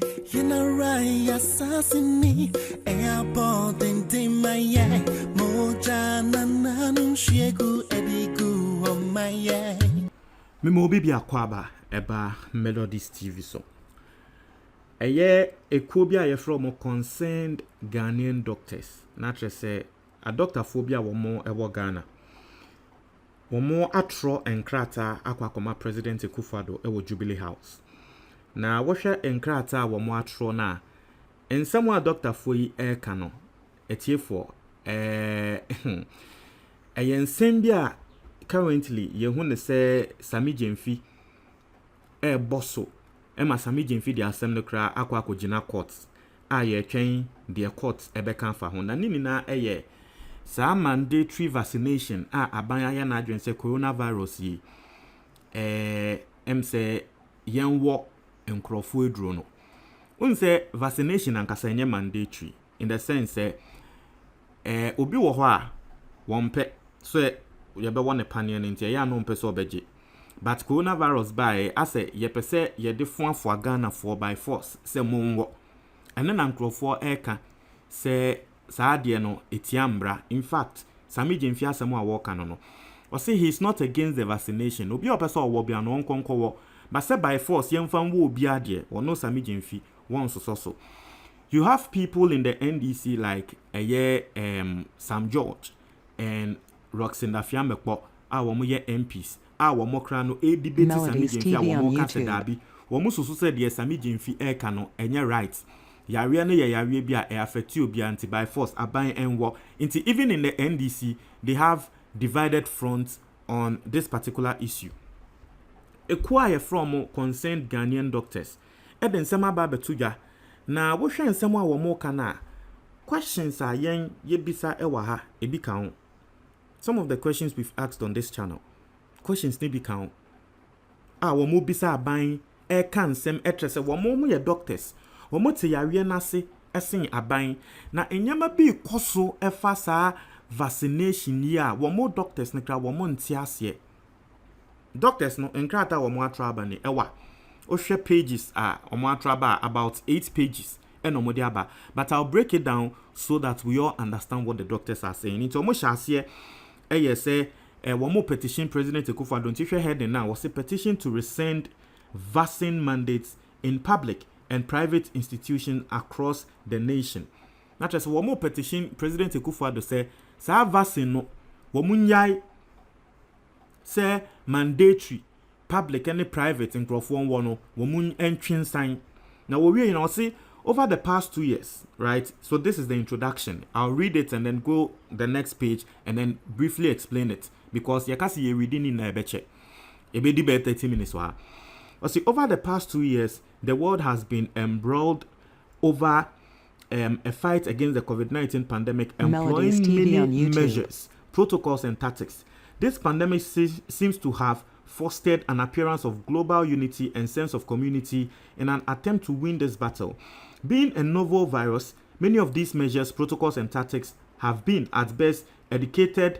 You know right, assassinate. Airport and Timaya. Moja nananu shegu edigu on my eye. Memo bibi akwaba eba Melodies TV so. Eye ekobia ye from concerned Ghanaian doctors. Natre say a doctor phobia womo ewo Ghana. Womo atro enkrata akwakoma President Akufo Addo ewo Jubilee House. Na wohwe enkrata womo atro na ensemo a doctor foyi eka no etiefo ensem bia currently yehu ne se Sami Jemfi bosso ema Sami Jemfi di asem no kra akwa akogina court a ye twen de court ebeka fa ho na nini na sa mandatory vaccination a aban ya na adwen se coronavirus yi emse yenwo enkrofo eduro no unse vaccination ankasa nye mandatory in the sense obi wo ho a wonpe so yebe won panel ntia ya no mpeso obeje but coronavirus by ase yepese yede fuafo Ghana for by force se monwo ene na nkrofo eka se saade no etiambra in fact Sami Jemfi asemo a woka no o say he is not against the vaccination obi opeso owo bia no nkonkowo but say by force yemfam wo obi ade o no Sami Jemfi won so you have people in the NDC like Sam George and Roxanne Afiamekpo a womo ye MPs a womo kra no debate Sami Jemfi a womo ka se dabi womo susu se de Sami Jemfi eka no enye right yare na ye yare bia affect obi anti by force aban enwo into even in the NDC they have divided fronts on this particular issue. Acquire from concerned Ghanaian doctors eden sema ba betuja na wo hwe nsem a womo kana questions are yen yebisa ewa ha ebi kan. Some of the questions we've asked on this channel. Questions need be count. Womo bisa aban kan nsem etrese womo mu ye doctors. Womo te yare na se esen aban na enyama bi koso efa sa vaccination ya womo doctors ne kra womo ntiase. Doctors no enkrata womo atraba ne ewa. Ohwe pages womo atraba about 8 pages eno de aba, but I'll break it down so that we all understand what the doctors are saying. Into omo shase say one more petition President Akufo Addo ntifwe heading now was a petition to rescind vaccine mandates in public and private institutions across the nation. Not just one more petition President Akufo Addo say sa vaccine no womunyai say mandatory public and private in Crawford one womun entry sign. Now we see over the past 2 years, right? So this is the introduction. I'll read it and then go the next page and then briefly explain it because yakasi ye reading in a beche. Ebe di be 30 minutes wa. See, over the past 2 years, the world has been embroiled over a fight against the COVID-19 pandemic, employing many measures, protocols, and tactics. This pandemic seems to have fostered an appearance of global unity and sense of community in an attempt to win this battle. Being a novel virus, many of these measures, protocols, and tactics have been, at best, educated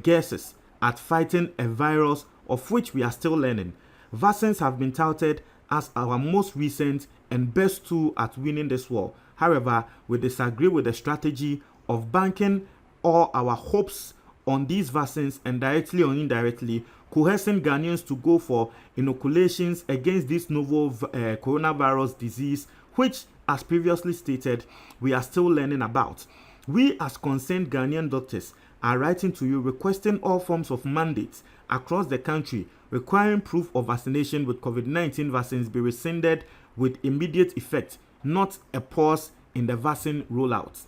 guesses at fighting a virus of which we are still learning. Vaccines have been touted as our most recent and best tool at winning this war. However, we disagree with the strategy of banking all our hopes on these vaccines and directly or indirectly coercing Ghanaians to go for inoculations against this novel coronavirus disease, which, as previously stated, we are still learning about. We, as concerned Ghanaian doctors, are writing to you requesting all forms of mandates across the country requiring proof of vaccination with COVID-19 vaccines be rescinded with immediate effect, not a pause in the vaccine rollout.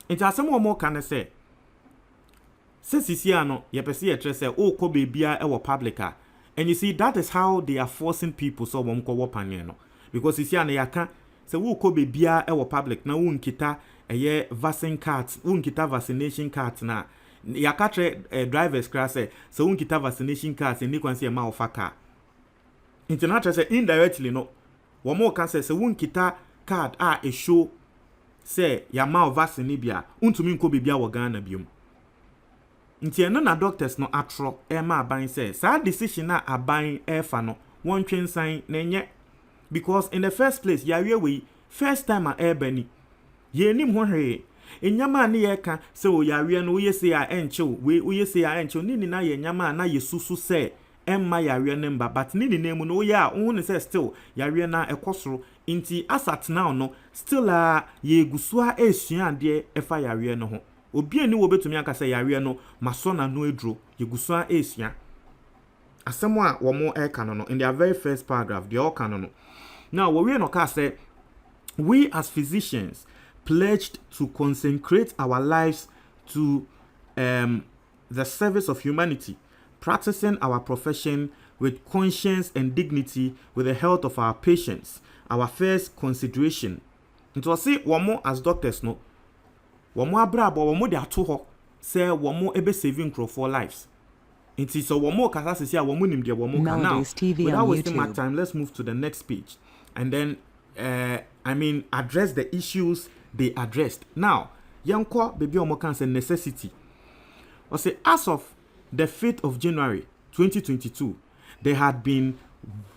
It has some more can I say. Sisiano, yepesi etrese o ko bebia e wo publica. And you see, that is how they are forcing people so won ko wo paneno. Because sisiano yaka se wo ko bebia e wo public na wo nkita eye vaccine card, wo nkita vaccination card na yaka tre drivers class se wo nkita vaccination card ni kwanse e ma ofaka. International say indirectly no. Wo mo kan se wo nkita card e show say ya ma vaccine bia untumi nko bebia wo Ghana biom. Nti na doctors no atro ma aban say sa decision na aban efa no won twensan na enye because in the first place yareɛ we first time a ɛbɛni yɛnim ho hwee enyama ne yɛka sɛ o yareɛ no woyɛ se a ɛnkyɛw we woyɛ se a ɛnkyɛw ne nyina yɛ nyama na yɛsusu sɛ ɛmma yareɛ ne mba but ne nyina mu no woyɛ a wohu ne sɛ still yareɛ na ɛkɔ soro nti asat now no still a yɛgusu a esua adeɛ ɛfa yareɛ no ho obi ani wo betumi aka sɛ yareɛ no maso na no eduro yɛgusu a esua asɛm a wɔn ɛka no in their very first paragraph deɛ ɔka no now wɔwie no ka sɛ we as physicians pledged to consecrate our lives to the service of humanity, practicing our profession with conscience and dignity with the health of our patients, our first consideration. Nti wɔsi wɔn as doctors no, wɔn abrabɔ wɔn de ato hɔ sɛ wɔn ebe saving nkurɔfoɔ lives. Nti so wɔn kasa sisi a wɔn nim deɛ wɔn ka now. Without wasting my time, let's move to the next page and then address the issues they addressed. Now, Yanko baby omokan say necessity. Or say as of the 5th of January 2022, there had been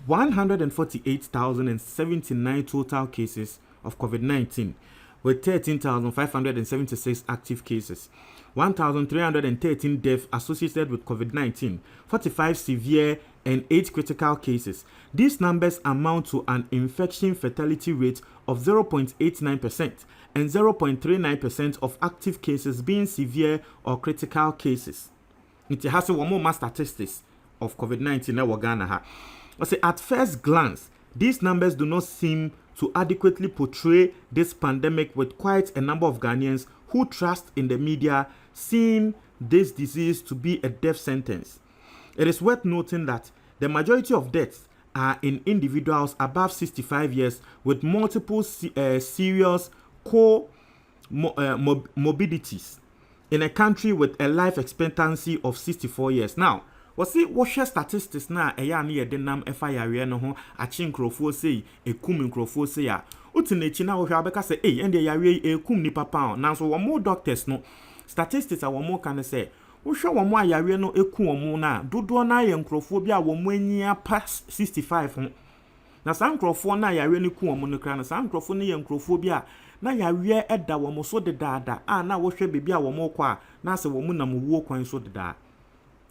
148,079 total cases of COVID-19, with 13,576 active cases, 1,313 deaths associated with COVID-19, 45 severe and 8 critical cases. These numbers amount to an infection fatality rate of 0.89% and 0.39% of active cases being severe or critical cases. It has one more statistics of COVID-19 na Ghana ha. At first glance, these numbers do not seem to adequately portray this pandemic, with quite a number of Ghanaians who trust in the media seeing this disease to be a death sentence. It is worth noting that the majority of deaths are in individuals above 65 years with multiple serious comorbidities in a country with a life expectancy of 64 years. Now, what's statistics na eya ne yede nam efa yare no ho achi nkrofo sei ekum nkrofo sei a utinechi na wo hwa beka say ende yare ekum ni papa na so wo mo doctors no statistics a wo mo kan say wo hwa wo mo ayare no ekum wo mo na dodo na ye nkrofo bi a wo mo anyia pass 65 ho na san nkrofo na yare no kum wo mo no kra na san nkrofo ne ye nkrofo bi a na yare eda wo mo so dedaada a na wo hwe bebi a wo mo kwa na se wo mo nam wuo kwan so dedaa.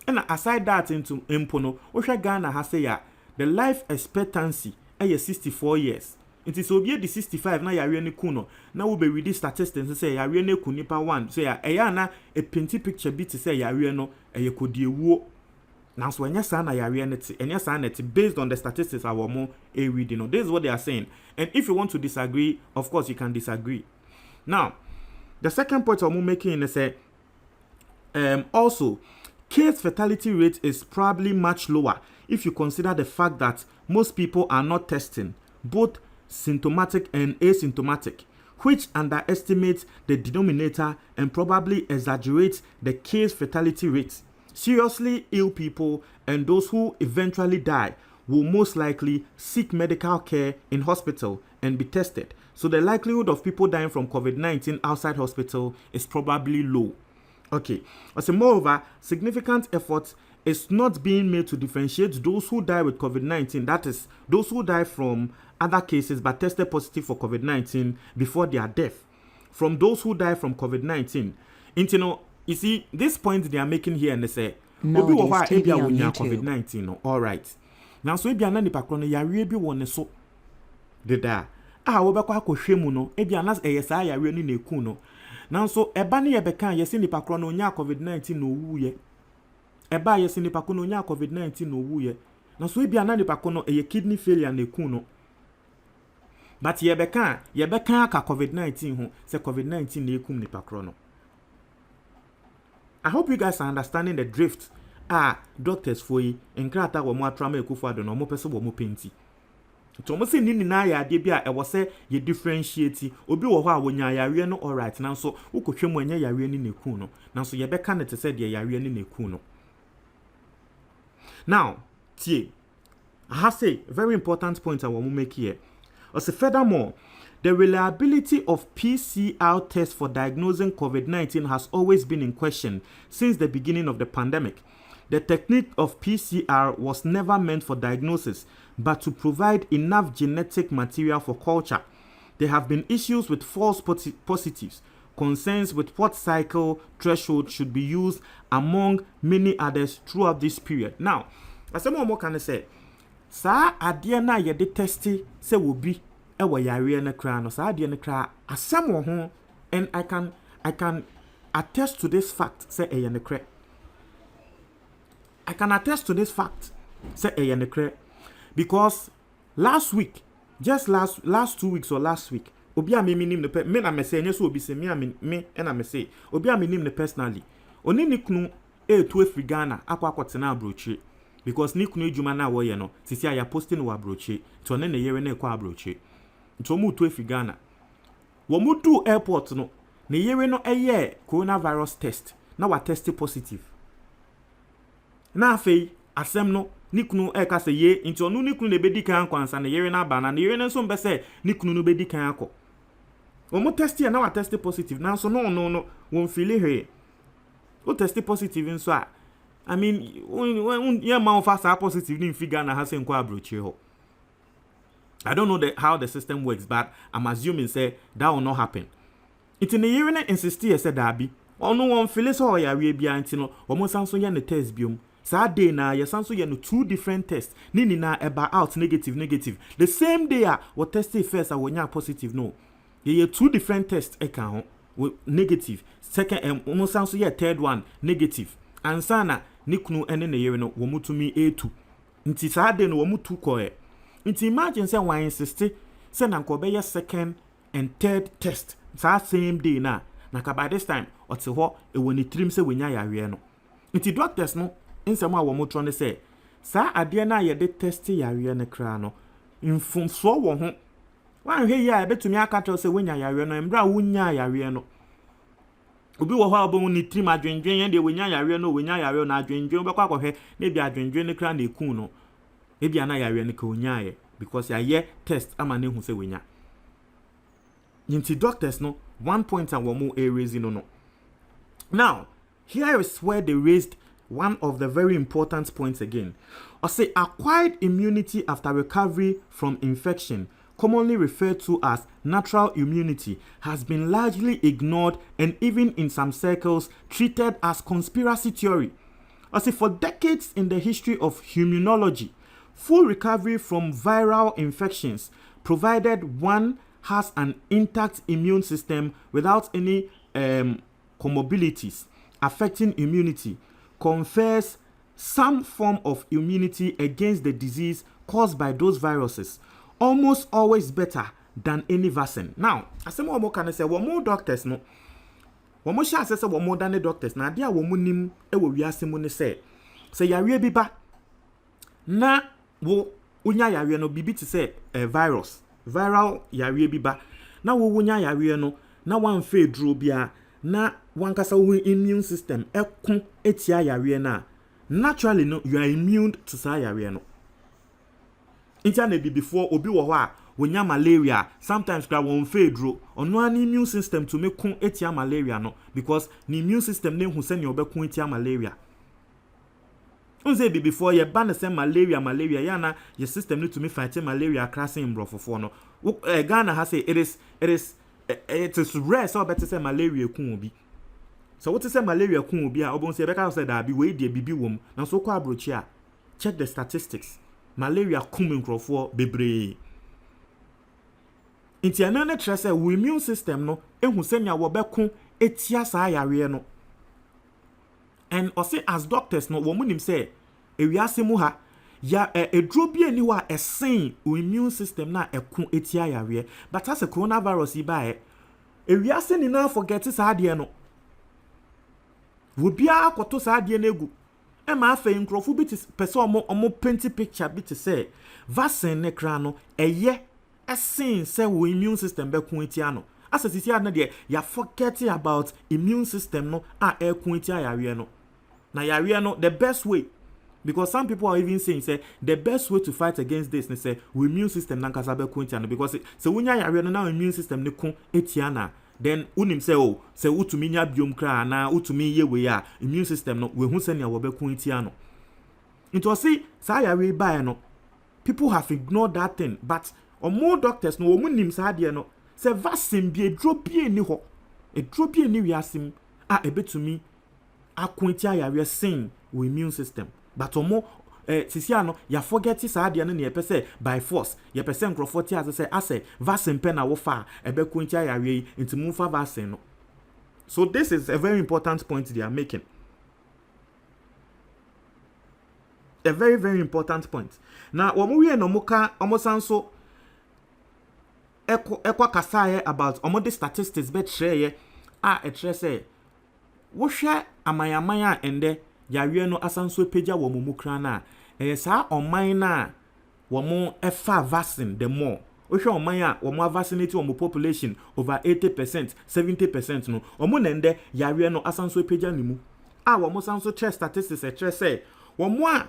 And aside that into Impono, Osha Ghana has say the life expectancy is 64 years. It is so be the 65 na yare kuno. Now we be with this statistics say yare ne kunipa one. Say na a pinty picture bit to say yare no e kodi wo. Now so enya sa na yare net enya sa net based on the statistics our more a reading. This is what they are saying. And if you want to disagree, of course you can disagree. Now, the second point I'm making is say also case fatality rate is probably much lower if you consider the fact that most people are not testing, both symptomatic and asymptomatic, which underestimates the denominator and probably exaggerates the case fatality rate. Seriously ill people and those who eventually die will most likely seek medical care in hospital and be tested. So the likelihood of people dying from COVID-19 outside hospital is probably low. Okay, as a moreover, significant effort is not being made to differentiate those who die with COVID-19, that is, those who die from other cases but tested positive for COVID-19 before their death, from those who die from COVID-19. You see, this point they are making here and they say, MELODIES TV on YouTube. COVID-19, all right. Now, so if you are not the background, you are really one so the da. Wobekwa ko hwemu no, ebia nas eyesa ya we ni neku no. Nanso eba ne ye beka yesi nipa kro no onya COVID-19 no wuye. Eba yesi nipa ko no onya COVID-19 no wuye. Nanso ebia na nipa ko no eye kidney failure neku no. But ye beka aka COVID-19 ho, se COVID-19 na ekum nipa kro no. I hope you guys are understanding the drift. Doctors for yi enkrata wo mo atrama Akufo Addo no mo pese wo mo penti. To mo se nini na ya de bia e wo se ye differentiate obi wo ho a wonya yare no all right nanso ukotwe mu anya yare ni neku no nanso ye beka ne te se de yare ni neku no. Now tie I have say very important point I want to make here. Also furthermore, the reliability of PCR tests for diagnosing COVID-19 has always been in question since the beginning of the pandemic. The technique of PCR was never meant for diagnosis, but to provide enough genetic material for culture. There have been issues with false positives, concerns with what cycle threshold should be used, among many others throughout this period. Now, as someone more can say, sa adeɛ na yɛde testi se will be ɛwɔ yare na kra no sa adeɛ na kra asɛm wɔ ho, and I can attest to this fact say ɛyɛ ne kra. I can attest to this fact say ɛyɛ ne kra, because last week, just last 2 weeks or last week, obi a me nim ne me na me say enye so obi say me na me say obi a me nim ne personally oni ne kunu to afri Ghana akwakotena abrochie, because ni kunu edwuma na wo ye no sisi aya posting wo abrochie to ne yere na ekwa abrochie nto mu to afri Ghana wo mu du airport no ne yere no eye coronavirus test na wa test positive na afei asem no ni kunu ka se ye nti onu ni kunu ne bedi kan kwansa ne yere na ba na ne yere nso mbe se ni kunu no bedi kan akọ omo test ya na wa test positive na so no won feel he o test positive nso a I mean when yeah man fast positive ni figure na ha se nko abrochie ho. I don't know how the system works, but I'm assuming say that will not happen. It in the year na insist here say that be ono won feel so ya we bia nti no omo sanso ye ne test biom. Sa day na ye sanso ye no 2 different tests ni na eba out negative the same day a we test first a wonya positive no ye 2 different tests e kan ho negative, second omo sanso ye third one negative, ansana ni kunu ene ne yere no wo mutumi A2 nti sa day no wo mutu ko e nti imagine say why insist say na ko be ye second and third test sa same day na ka by this time ote ho e woni trim say wonya yawe no nti doctors no nsɛm a wɔn tro ne sɛ saa adeɛ na yɛde test yareɛ ne kra no mfomsoɔ wɔ ho wanhwɛ yi a ebetumi aka kyerɛ sɛ wonya yareɛ no mbra wonya yareɛ no obi wɔ hɔ a obon ni trim adwendwen yɛn de wonya yareɛ no na adwendwen bɛkɔ akɔhwɛ na bi adwendwen ne kra na ekun no ebi ana yareɛ ne ka wonya yɛ because yɛ test ama ne hu sɛ wonya nti doctors no one point and wɔn raise no now here is where they raised one of the very important points again. Or say acquired immunity after recovery from infection, commonly referred to as natural immunity, has been largely ignored and even in some circles treated as conspiracy theory. Or say for decades in the history of immunology, full recovery from viral infections, provided one has an intact immune system without any comorbidities affecting immunity, confers some form of immunity against the disease caused by those viruses, almost always better than any vaccine. Now, as more can say, one more doctors no, one more shall say one more than the doctors. Now, dear woman, nim e wo wiase mu ne say yare biba na wo unya yare no bibi to say a viral yare biba na wo unya yare no na wan fe dro bia na wankasa wo immune system ekun etia yare na naturally no you are immune to sa yare no intia na bi before obi wo ho a wonya malaria sometimes gra won fedro ono an immune system to make kun etia malaria no because the immune system ne hu se ne obekun etia malaria unze bi before ye ban say malaria ya na your system need to me fight malaria crashing brofofo no Ghana has say it is rare so better say malaria kun obi. So what is say malaria kun obi a obon say beka say that be we dey bibi wom na so kwa abrochi a check the statistics. Malaria kun nkrofo bebre. Inti anana tre say we immune system no ehu senya wo bekun etia sa yare no. And also as doctors no wo munim say ewiase mu ha ya edro bi ani wa esen o immune system na ekun etia yare but as a coronavirus iba ewiase ni na forget sa ade no wo bia akoto sa ade na egu e ma afa nkrofo bi pese omo paint picture bi te say vaccine ne kra no eye esen say wo immune system be kun etia no as a titi na de ya forget about immune system no ekun etia yare no na yare no the best way. Because some people are even saying say the best way to fight against this is say we immune system na kasa be kuntiana because so when yare no now immune system ne kun etiana then unim say oh say utumi nya biom kra na utumi ye we ya immune system no we hu say ne wo be kun etiano into see say yare ba no people have ignored that thing, but more doctors no omu nim saa de no say vaccine bi edro bi eni ho edro bi eni wiasem a ebetumi akontia yare sen we immune system, but sisia no ya forget saa de no na yepese by force yepese nkrofoti as vaccine pen na wo fa ebe kontia yare yi nti mu fa vaccine no. So this is a very important point they are making. A very, very important point. Now, when we no muka omosanso ekwa kasaye about omode statistics bet share say wo hwe amayamaya ende yawe no asanso peja wo mumukra na saa oman na wo mo efa vaccine the more wo hwe oman a wo mo vaccinate wo population over 80%, 70% no omo na ende yawe no asanso peja nimu wo mo sanso check statistics say wo mo a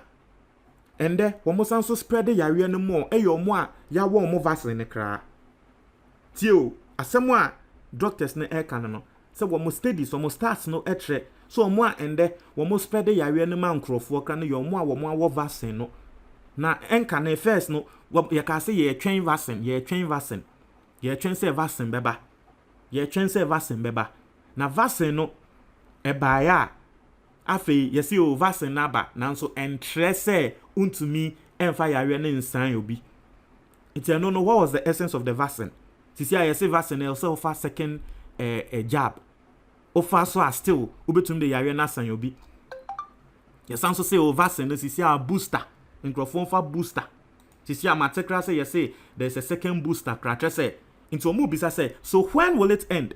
ende wo mo sanso spread yawe no more eyo mo a ya wo mo vaccine kra tio asemo a doctors na eka no se wo mo studies wo mo starts no etre so mo a ende wo mo spread yawe no man krofo kra no yo mo a wo mo awo vaccine no na enka na first no ye ka se ye twen vaccine ye twen se vaccine beba na vaccine no e ba ya afi ye se o vaccine na ba nanso entre se untumi enfa yawe no nsan obi. It no what was the essence of the vaccine. Sisi I say vaccine also offer second jab. Offer so are still ubetum the yare na san yobi. Yes also say o vaccine sisi a booster. Microphone for booster. Sisi a matekra say say there's a second booster kra say into omu bisa say so when will it end?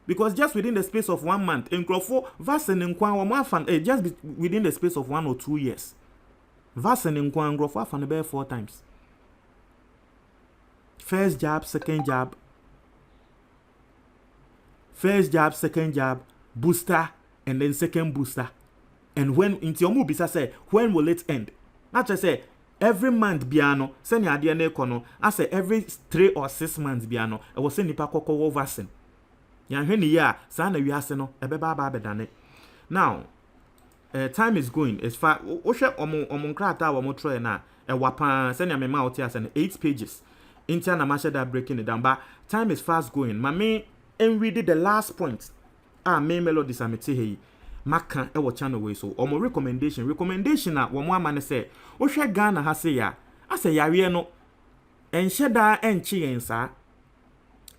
Because just within the space of 1 month microphone vaccine nkwan wo afan just within the space of 1 or 2 years. Vaccine nkwan microphone afan be 4 times. First jab, second jab, second jab, booster, and then second booster. And when into your movie, say, when will it end? Not just say every month biano, send your DNA kono. I say every 3 or 6 months biano. I was sending nipa koko vaccine. Yan heni ya sana we aseno ebeba ba bedane. Now, time is going as far. Oshe omo krata omo try na e wapa send your mema oti as 8 pages. Interna masha breaking it down, but time is fast going. Mame and we did the last point. Melodies amete hey. Maka e wa channel way so. Omo recommendation na wo mo amane say. Wo hwe Ghana ha say ya. Ase yare no. Enhye da enchi yen sa.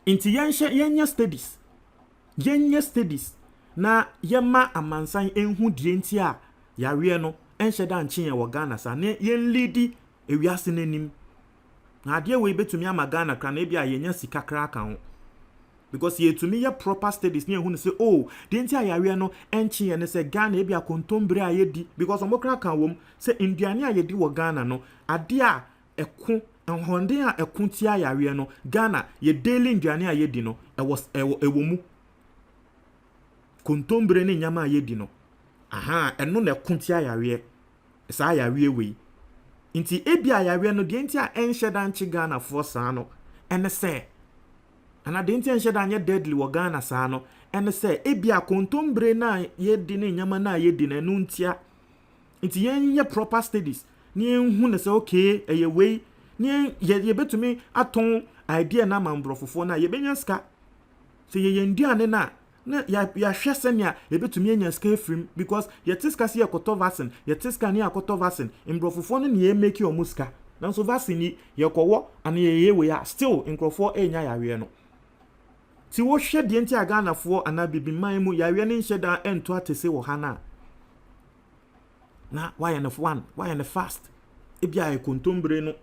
Inti yenye studies. Yenye studies. Na yema amansan enhu die nti a yare no enhye da enchi yen wo Ghana sa. Ne yen leadi ewiase nanim. Na ade we betumi amagana kra na bia yenya sika kra ka ho because ye tumi ye proper studies ne ehunu say oh de nti ayare no enchi ye ne say Ghana bia kontombre ayedi because omokra ka wom say induane ayedi wo Ghana no ade a eko honde a eko ti ayare no Ghana ye daily induane ayedi no ewo kontombre ne nyama ayedi no eno na eko ti ayare sa ayare we inti ebia yawe no de nti a enhyeda nchi Ghana for saa no ene se ana de nti enhyeda anye deadly wo Ghana saa no ene se ebia kontombre na yedi ne nyama na yedi na nu ntia inti yenye proper studies ni enhu ne se okay eye we ni ye betumi aton idea na mambrofofo na ye benya ska se ye nduane na ya hwese nya ebetumi enya ska free because ye tiska se yakoto vaccine ye tiska ni yakoto vaccine imbrofofo no ne make your muska na so vaccine ye kowo ana ye we ya still inkrofo enya yawe no ti wo hwe de nti agana fo ana bibiman mu yawe ne nheda ento atese wo hana na why and fast ebia e kontombre no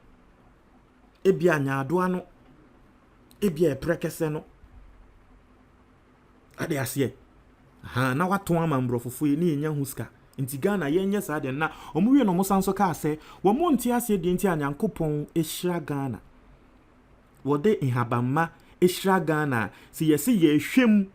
ebia nyaado ano ebia prekese no ade ase na wato amambrofofo ye ni enya huska nti Ghana yenye sa de na omuwe no musanso ka ase wo mo nti ase de nti anyankopon ehira Ghana wode ihabamma ehira Ghana si yesi ye hwem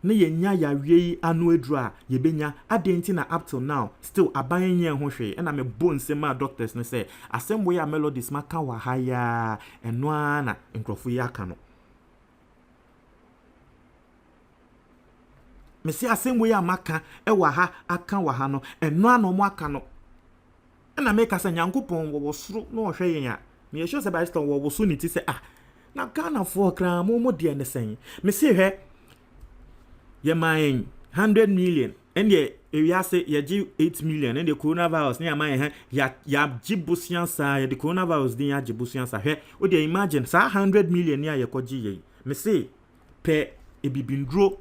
ne yenya yawie anu adura ye benya ade nti na up till now still abanye ho hwe na me bonse ma doctors ne say asembo ya melodies maka wa haya eno ana nkrofo ya aka no mesi asemwe ya maka ewa ha aka wa ha no eno ano mo aka no na make asa nyankopon wo soro na ohwe yen a me ye sure say by stone wo so ni ti say na Ghana for kra mo de ne sen me se hwe ye man 100 million and ye say ye gi 8 million and the coronavirus na man ya gibusian sa ye the coronavirus din ya gibusian sa hwe o de imagine sa 100 million ya ye koji ye me se pe ebibindro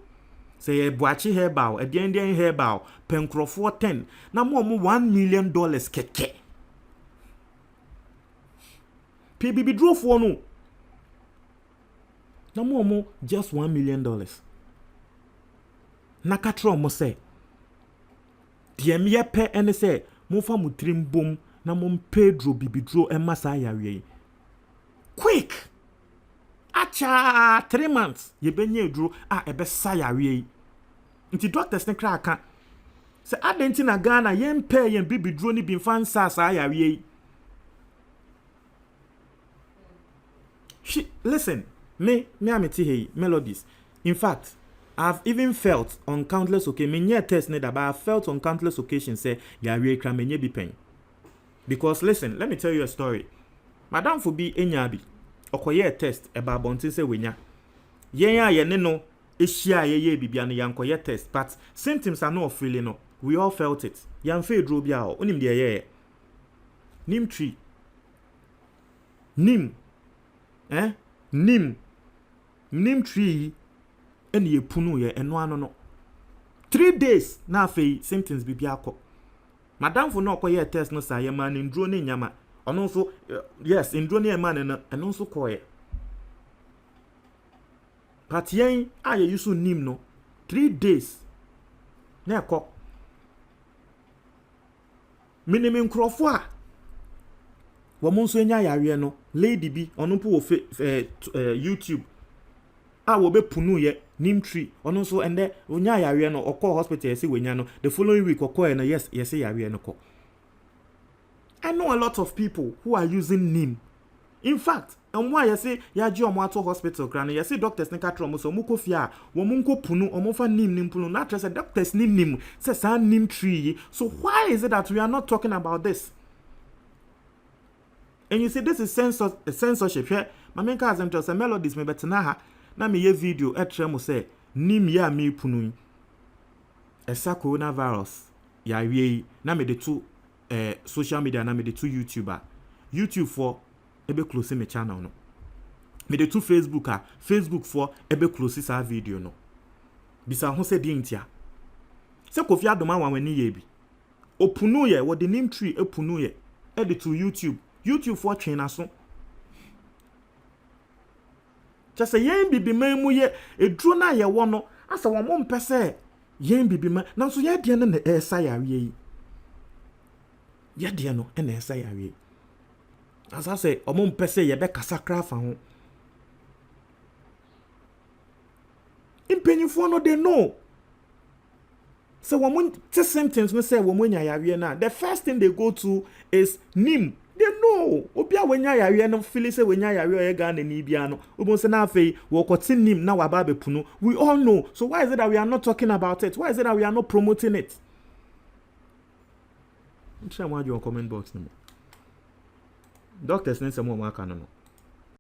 say ye boachi herbal e den herbal pe nkrofo 10 na mo $1 million keke pe bibidro fo no na mo just $1 million na katro mo say die me pe ene say mo fa mo trim bom na mo pedro bibidro e masa yawe quick acha 3 months ye benye edro ebe sa yawe nti doctors ne kra aka say adenti na Ghana yen pe yen bibidro ni bi fan sa yawe listen me ameti hey melodies. In fact, I've even felt on countless occasions, me test ne but I felt on countless occasions say ya we kra menye bi pen. Because listen, let me tell you a story. Madam for be enyabi okoye test eba bontin say wenya. Yen ya ye ne no ehia ye bibia no yankoye test, but symptoms are not feeling no. We all felt it. Yan fe dro bia o onim de ye. Nim tree. Nim tree and ye punu ye eno ano no 3 days na afei symptoms bibia akọ madam for no akoye test no sa ye man ndro ne nyama ono so yes ndro ne man no eno so koye but yen aye yusu nim no 3 days na akọ minimum nkrofo a wo mo nso enya yawe no lady bi ono po YouTube wo be punu ye nim tree ono nso ende onya yawe no okọ hospital yesi wenya no the following week okọ no yes yawe no ko. I know a lot of people who are using neem. In fact, and why you say ya ji omo ato hospital kra no you say doctors ne katro mo so mo ko fia wo mo nko punu omo fa neem punu na trust doctors neem say sa neem tree. So why is it that we are not talking about this? And you say this is censorship here. My main cousin just say melodies me betena ha na me ye video etre mo say nim ya me punu esa coronavirus ya wie na me de to social media na me de to YouTube for ebe close me channel no me de to Facebook for ebe close sa video no bisa ho se di ntia se Kofi Addo ma wanwani ye bi opunu ye wo de nim tree epunu ye e de to YouTube for train so just say yen bibi man mu ye eduro na ye wo no asa wo mo mpese yen bibi man na so ye de na esa ya wie ye de no na esa ya wie asa say o mo mpese ye be kasa kra fa ho impenyifo no they know. So when the symptoms no say when ya yawe na the first thing they go to is neem. They know. Obia when ya yawe no feel say when ya yawe o Ghana ni bia no. Obon se na afei wo kwoti neem na wa ba bepunu. We all know. So why is it that we are not talking about it? Why is it that we are not promoting it? Share what your comment box no. Doctors need some more work no.